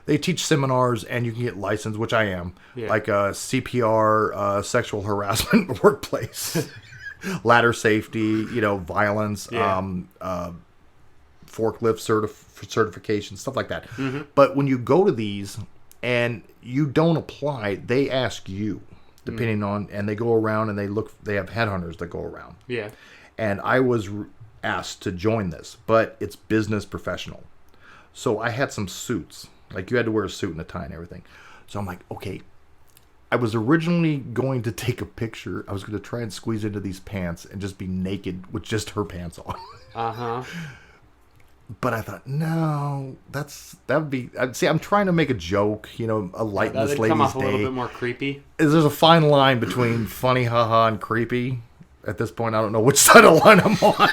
They teach seminars, and you can get licensed, which I am, like CPR, sexual harassment in the workplace, ladder safety, violence, forklift certification, stuff like that. But when you go to these and you don't apply, they ask you, depending on, and they go around and they have headhunters that go around. Yeah. And I was asked to join this, but it's business professional. So I had some suits. Like, you had to wear a suit and a tie and everything. So I'm like, okay, I was originally going to take a picture. I was going to try and squeeze into these pants and just be naked with just her pants on. Uh-huh. But I thought, no, that would be. See, I'm trying to make a joke, a light in this That'd come lady's off a little day. bit more creepy. There's a fine line between funny, haha, and creepy. At this point, I don't know which side of the line I'm on.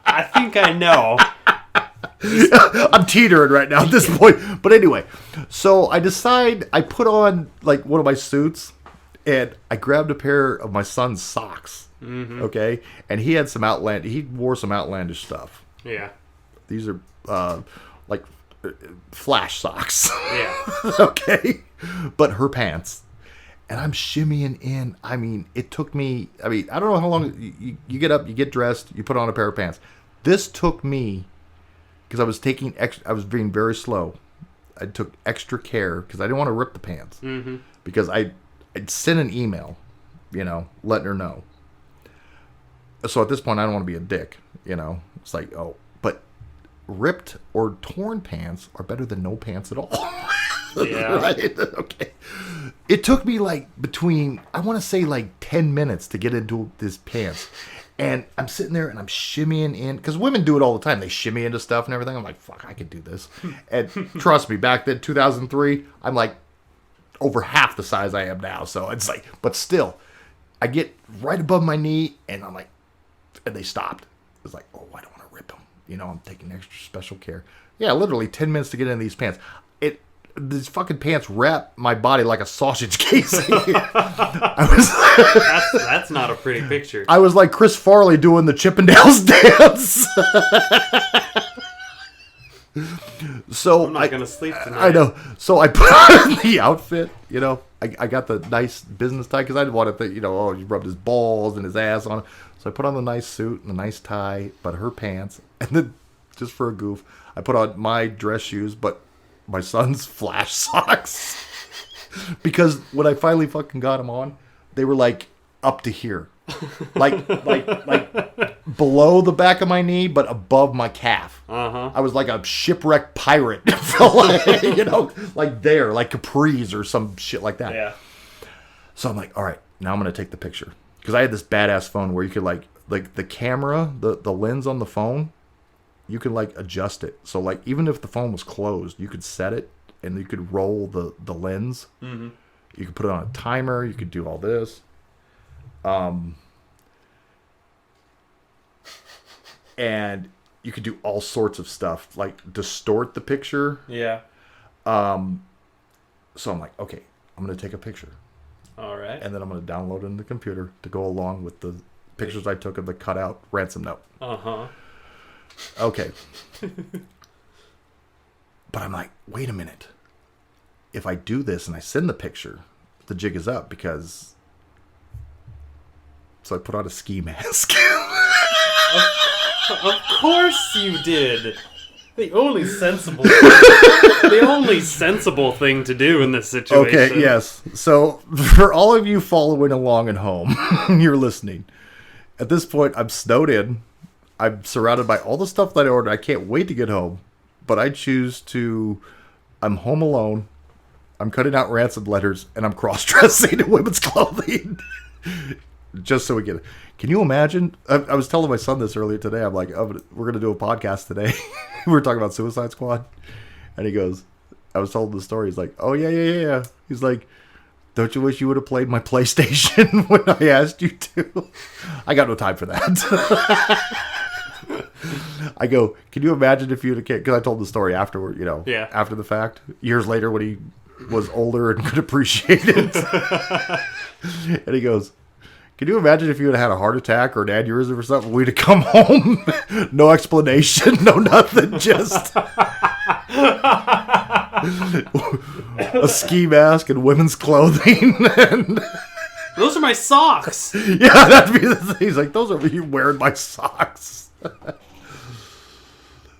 I think I know. I'm teetering right now at this point. But anyway, so I put on like one of my suits, and I grabbed a pair of my son's socks. Mm-hmm. Okay, and he wore some outlandish stuff. Yeah. These are like Flash socks. Yeah. Okay, but her pants. And I'm shimmying in. I mean, it took me. I don't know how long. You get up, you get dressed, you put on a pair of pants. This took me, because I was being very slow. I took extra care because I didn't want to rip the pants. Mm-hmm. Because I'd sent an email, letting her know. So at this point, I don't want to be a dick. It's like, but ripped or torn pants are better than no pants at all. Yeah. Right? Okay. It took me like I want to say like 10 minutes to get into this pants. And I'm sitting there and I'm shimmying in, because women do it all the time. They shimmy into stuff and everything. I'm like, fuck, I could do this. And trust me, back then, 2003, I'm like over half the size I am now. So it's like, but still, I get right above my knee and I'm like, and they stopped. It's like, oh, I don't want to rip them. I'm taking extra special care. Yeah, literally 10 minutes to get in these pants. These fucking pants wrap my body like a sausage casing. That's not a pretty picture. I was like Chris Farley doing the Chippendales dance. So I'm not gonna sleep tonight. I know. So I put on the outfit. I got the nice business tie because I didn't want to think. He rubbed his balls and his ass on it. So I put on the nice suit and the nice tie, but her pants, and then just for a goof, I put on my dress shoes, but my son's Flash socks. Because when I finally fucking got them on, they were like up to here. Like below the back of my knee, but above my calf. Uh-huh. I was like a shipwrecked pirate. Like there, like capris or some shit like that. Yeah. So I'm like, all right, now I'm going to take the picture. Because I had this badass phone where you could like the camera, the lens on the phone, you can like adjust it. So like even if the phone was closed, you could set it and you could roll the lens. Mm-hmm. You could put it on a timer. You could do all this. And you could do all sorts of stuff, like distort the picture. Yeah. So I'm like, okay, I'm going to take a picture. All right. And then I'm going to download it in the computer to go along with the pictures I took of the cutout ransom note. Uh-huh. Okay. But I'm like, wait a minute. If I do this and I send the picture, the jig is up because... So I put on a ski mask. Of course you did. The only sensible thing to do in this situation. Okay, yes. So for all of you following along at home, you're listening. At this point, I'm snowed in. I'm surrounded by all the stuff that I ordered. I can't wait to get home. But I choose to... I'm home alone. I'm cutting out ransom letters. And I'm cross-dressing in women's clothing. Just so we get it. Can you imagine? I was telling my son this earlier today. I'm like, we're going to do a podcast today. We were talking about Suicide Squad. And he goes... I was told the story. He's like, oh, yeah. He's like... Don't you wish you would have played my PlayStation when I asked you to? I got no time for that. I go, can you imagine if you'd have... Because I told the story afterward, Yeah. after the fact. Years later when he was older and could appreciate it. And he goes, can you imagine if you had had a heart attack or an aneurysm or something? We'd have come home. No explanation, no nothing. Just... a ski mask and women's clothing. And those are my socks. Yeah, that'd be the thing. He's like, those are you wearing my socks.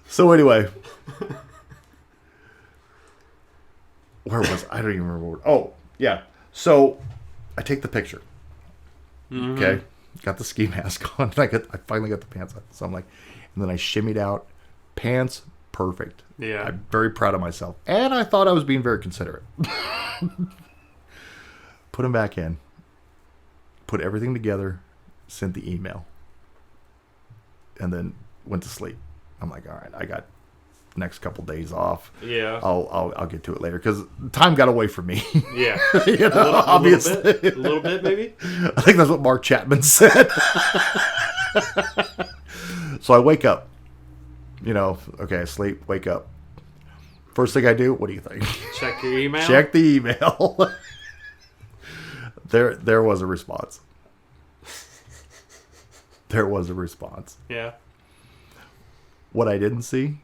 So anyway, where was I don't even remember. Oh yeah. So I take the picture. Mm-hmm. Okay, got the ski mask on. I finally got the pants on. So I'm like, and then I shimmied out, pants perfect. Yeah. I'm very proud of myself. And I thought I was being very considerate. Put them back in. Put everything together. Sent the email. And then went to sleep. I'm like, all right, I got next couple days off. Yeah. I'll get to it later because time got away from me. Yeah. You know, obviously. A little bit, maybe. I think that's what Mark Chapman said. So I wake up. You know, okay, I sleep, wake up. First thing I do, what do you think? Check your email. Check the email. There was a response. There was a response. Yeah. What I didn't see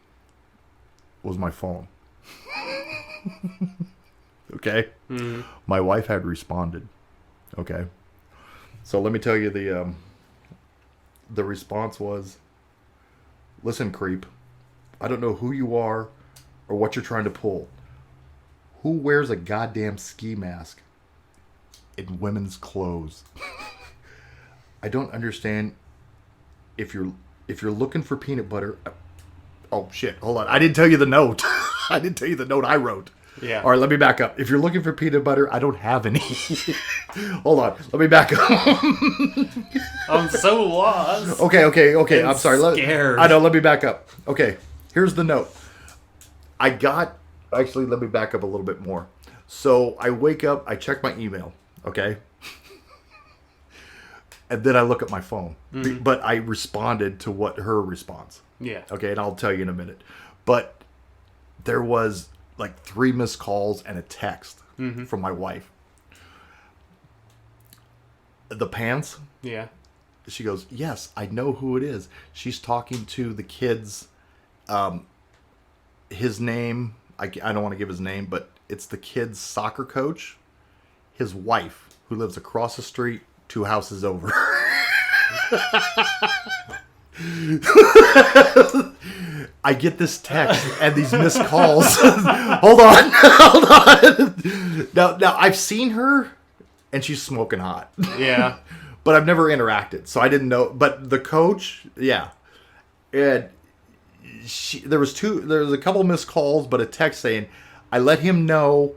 was my phone. Okay? Mm-hmm. My wife had responded. Okay? So let me tell you the response was, listen, creep, I don't know who you are or what you're trying to pull. Who wears a goddamn ski mask in women's clothes? I don't understand if you're looking for peanut butter. Oh shit, hold on. I didn't tell you the note. I didn't tell you the note I wrote. Yeah. All right, let me back up. If you're looking for peanut butter, I don't have any. Hold on. Let me back up. I'm so lost. Okay. I'm sorry. Scared. I know. Let me back up. Okay. Here's the note. Actually, let me back up a little bit more. So I wake up. I check my email. Okay. And then I look at my phone. Mm-hmm. But I responded to what her response. Yeah. Okay. And I'll tell you in a minute. But there was like 3 missed calls and a text from my wife. The pants. Yeah. She goes, yes, I know who it is. She's talking to the kid's, his name, I don't want to give his name, but it's the kid's soccer coach, his wife, who lives across the street, 2 houses over. I get this text and these missed calls. Hold on. Now, I've seen her, and she's smoking hot. Yeah. But I've never interacted, so I didn't know. But the coach, yeah, and there was a couple missed calls, but a text saying, "I let him know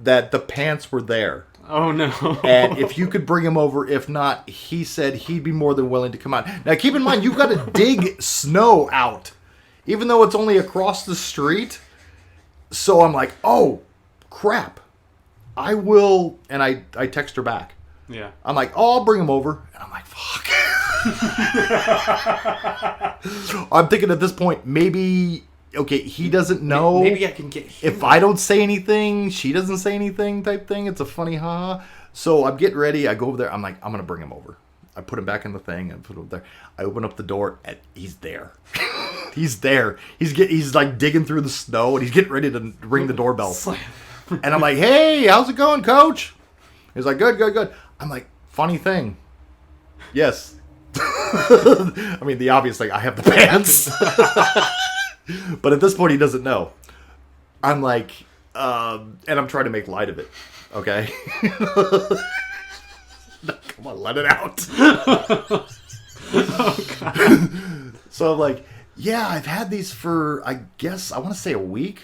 that the pants were there, Oh no. and if you could bring him over. If not, he said he'd be more than willing to come out." Now, keep in mind, you've got to dig snow out, even though it's only across the street. So I'm like, "Oh, crap! I will," and I text her back. Yeah. I'm like, "Oh, I'll bring him over." And I'm like, fuck. I'm thinking at this point, maybe, okay, he doesn't know. Maybe I can get him. If I don't say anything, she doesn't say anything type thing. It's a funny haha. So I'm getting ready. I go over there. I'm like, I'm going to bring him over. I put him back in the thing and put him there. I open up the door and he's there. He's there. He's like digging through the snow and he's getting ready to ring the doorbell. And I'm like, "Hey, how's it going, coach?" He's like, good. I'm like, funny thing. Yes. I mean, the obvious thing, I have the pants. But at this point, he doesn't know. I'm like, and I'm trying to make light of it. Okay? Come on, let it out. Oh, God. So I'm like, yeah, I've had these for, I guess, I want to say a week.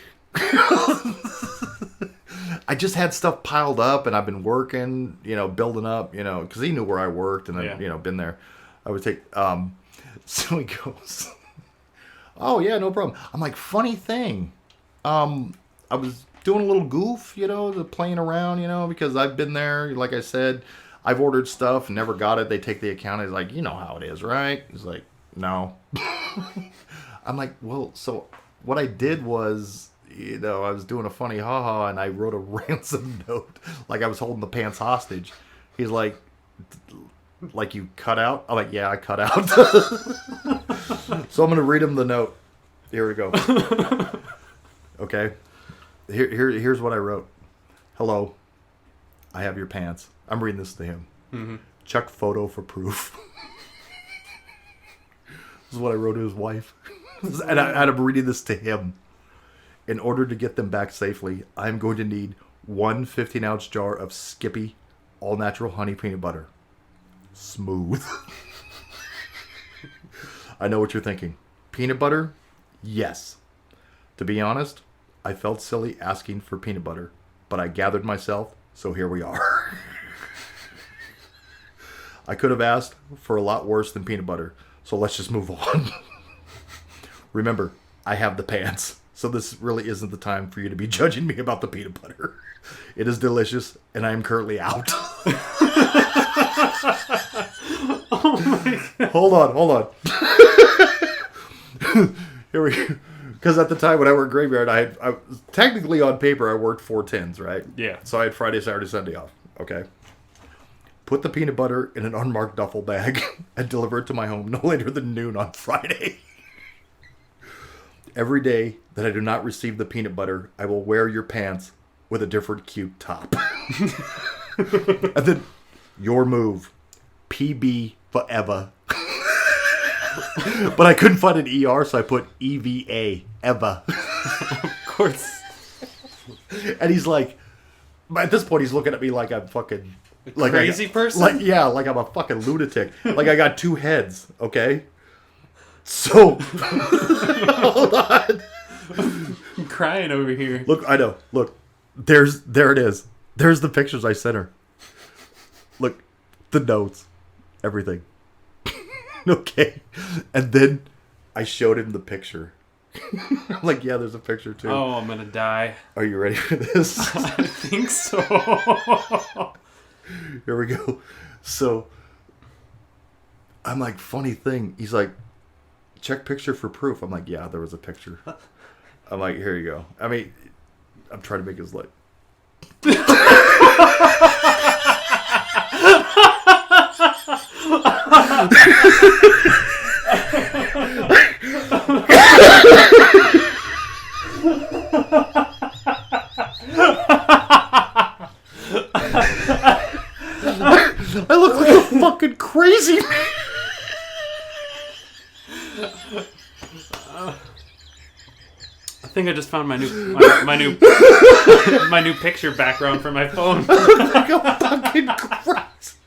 I just had stuff piled up and I've been working, building up, because he knew where I worked and I've, been there. I would take, so he goes, "Oh yeah, no problem." I'm like, funny thing. I was doing a little goof, playing around, because I've been there. Like I said, I've ordered stuff, never got it. They take the account. He's like, "You know how it is, right?" He's like, "No." I'm like, "Well, so what I did was, I was doing a funny haha and I wrote a ransom note like I was holding the pants hostage." He's like you cut out? I'm like, "Yeah, I cut out." So I'm going to read him the note. Here we go. Okay. Here's what I wrote. "Hello. I have your pants." I'm reading this to him. Mm-hmm. "Check photo for proof." This is what I wrote to his wife. And I'm reading this to him. "In order to get them back safely, I'm going to need 1 15-ounce jar of Skippy all-natural honey peanut butter. Smooth." I know what you're thinking. Peanut butter? Yes. To be honest, I felt silly asking for peanut butter, but I gathered myself, so here we are. I could have asked for a lot worse than peanut butter, so let's just move on. Remember, I have the pants, so this really isn't the time for you to be judging me about the peanut butter. It is delicious, and I am currently out. Oh my God. Hold on. Here we go. Because at the time when I worked graveyard, I technically on paper I worked 4 10s, right? Yeah. So I had Friday, Saturday, Sunday off. Okay. Put the peanut butter in an unmarked duffel bag and deliver it to my home no later than noon on Friday. Every day that I do not receive the peanut butter, I will wear your pants with a different cute top. And then your move, PB forever. But I couldn't find an ER, so I put EVA, Eva. Of course. And he's like, at this point, he's looking at me like I'm fucking... Like Crazy person? Like I'm a fucking lunatic. Like I got 2 heads, okay? So, hold on. I'm crying over here. Look, I know. Look, there it is. There's the pictures I sent her. Look, the notes, everything. Okay. And then I showed him the picture. I'm like, yeah, there's a picture too. Oh, I'm gonna die. Are you ready for this? I think so. Here we go. So, I'm like, funny thing. He's like, check picture for proof. I'm like, yeah, there was a picture. I'm like, here you go. I mean, I'm trying to make his life. I look like a fucking crazy man. I think I just found my new my new picture background for my phone. Like a fucking crazy.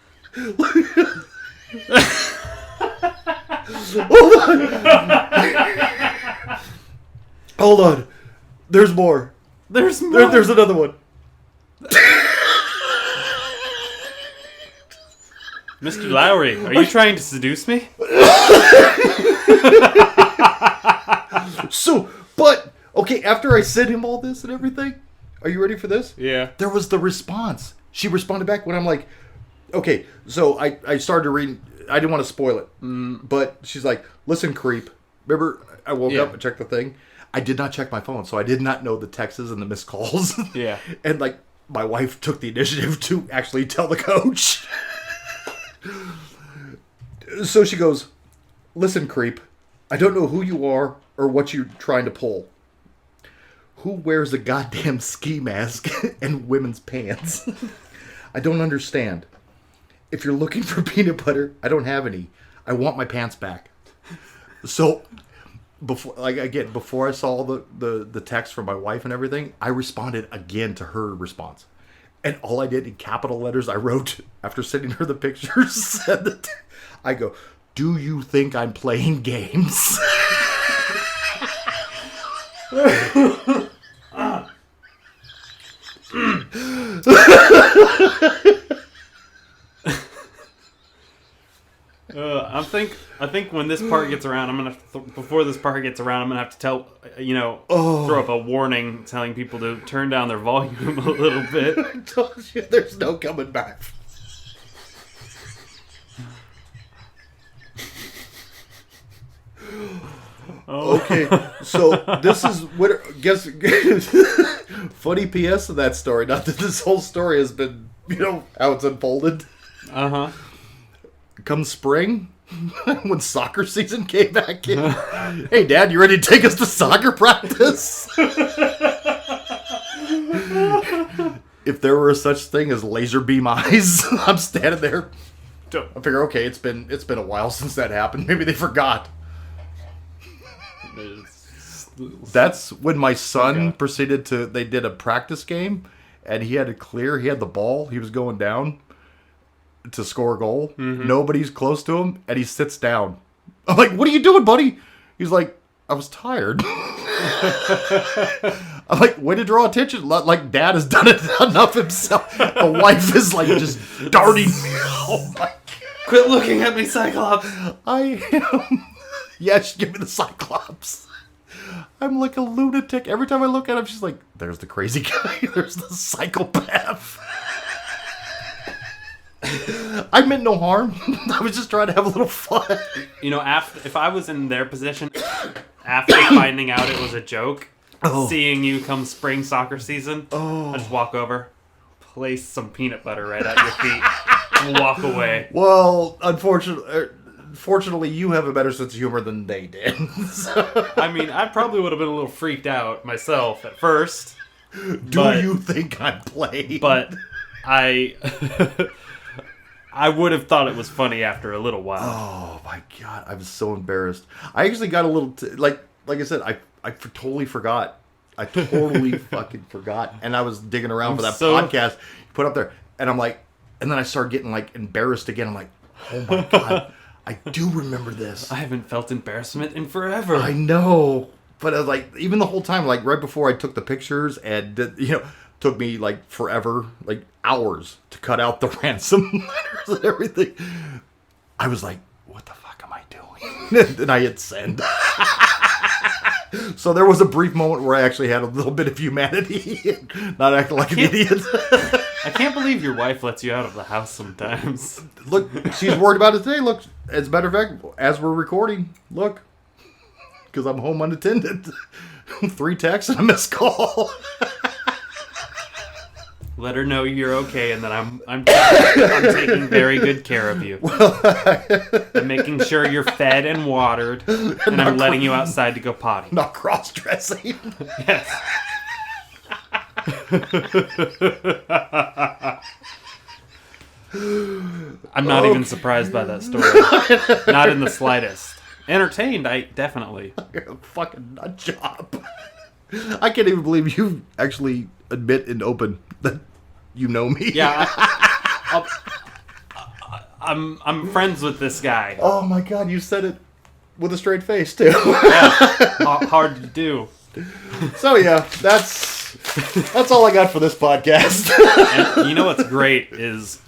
Hold on. There's more. There's more. There's another one. Mr. Lowry, are you trying to seduce me? So, but, okay, after I sent him all this and everything, are you ready for this? Yeah. There was the response. She responded back when I'm like, okay, so I started reading. I didn't want to spoil it. But she's like, listen, creep. Remember, I woke up and checked the thing. I did not check my phone, so I did not know the texts and the missed calls. Yeah. And, like, my wife took the initiative to actually tell the coach. So she goes, listen, creep. I don't know who you are or what you're trying to pull. Who wears a goddamn ski mask and women's pants? I don't understand. If you're looking for peanut butter, I don't have any. I want my pants back. So, before I saw the text from my wife and everything, I responded again to her response. And all I did in capital letters, I wrote, after sending her the pictures, I go, do you think I'm playing games? I think when this part gets around, I'm gonna before this part gets around, I'm gonna have to tell throw up a warning telling people to turn down their volume a little bit. I told you, there's no coming back. Okay, so this is what funny PS of that story. Not that this whole story has been, how it's unfolded. Come spring, when soccer season came back in, hey, Dad, you ready to take us to soccer practice? If there were such thing as laser beam eyes, I'm standing there. I figure, okay, it's been a while since that happened. Maybe they forgot. That's when my son proceeded to. They did a practice game, and he had to clear. He had the ball. He was going down to score a goal. Mm-hmm. Nobody's close to him, and he sits down. I'm like, "What are you doing, buddy?" He's like, "I was tired." I'm like, way to draw attention. Like, Dad has done it enough himself. The wife is like just darting me. Oh my God. Quit looking at me, Cyclops. I am. Yeah, she's giving me the Cyclops. I'm like a lunatic. Every time I look at him, she's like, there's the crazy guy. There's the psychopath. I meant no harm. I was just trying to have a little fun. You know, if I was in their position, after finding out it was a joke, seeing you come spring soccer season, I just walk over, place some peanut butter right at your feet, and walk away. Well, fortunately, you have a better sense of humor than they did. So. I mean, I probably would have been a little freaked out myself at first. Do you think I'm playing? But I would have thought it was funny after a little while. Oh my God, I was so embarrassed. I actually got a little like I said, I totally forgot. I totally fucking forgot, and I was digging around for that podcast you put up there, and I'm like, and then I started getting like embarrassed again. I'm like, oh my God, I do remember this. I haven't felt embarrassment in forever. I know, but I was like, even the whole time, like right before I took the pictures, and took me like forever, like hours to cut out the ransom letters and everything. I was like, what the fuck am I doing? And I hit send. So there was a brief moment where I actually had a little bit of humanity, not acting like an idiot. I can't believe your wife lets you out of the house sometimes. Look, she's worried about it today. Look, as a matter of fact, as we're recording, look, because I'm home unattended. 3 texts and a missed call. Let her know you're okay and that I'm taking very good care of you. I'm making sure you're fed and watered, and I'm letting you outside to go potty. Not cross-dressing. Yes. I'm not even surprised by that story. Not in the slightest. Entertained, I definitely. You're a fucking nut job. I can't even believe you actually admit in open that you know me. Yeah, I'm friends with this guy. Oh my God, you said it with a straight face too. Yeah, hard to do. So yeah, that's all I got for this podcast. And you know what's great is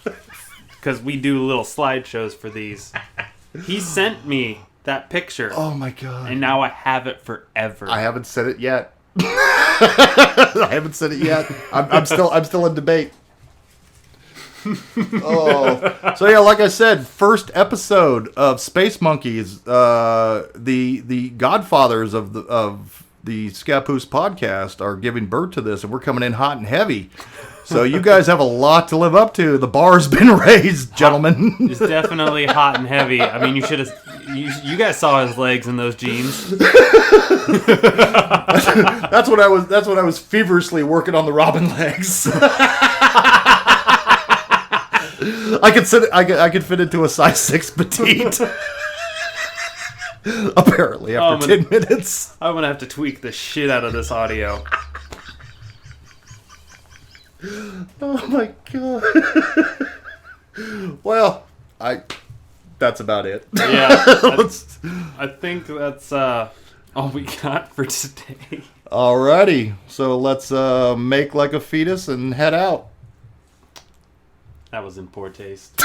because we do little slideshows for these. He sent me that picture. Oh my God! And now I have it forever. I haven't said it yet. I haven't said it yet. I'm still in debate. Oh, so yeah, like I said, first episode of Space Monkeys, the godfathers of the Scappoose podcast are giving birth to this, and we're coming in hot and heavy. So you guys have a lot to live up to. The bar's been raised, gentlemen. It's definitely hot and heavy. I mean, you should have. You guys saw his legs in those jeans. That's what I was feverishly working on the Robin legs. I could fit into a size 6 petite. Apparently, after 10 minutes. I'm gonna have to tweak the shit out of this audio. Oh my God. Well, that's about it. Yeah. I think that's all we got for today. Alrighty. So let's make like a fetus and head out. That was in poor taste.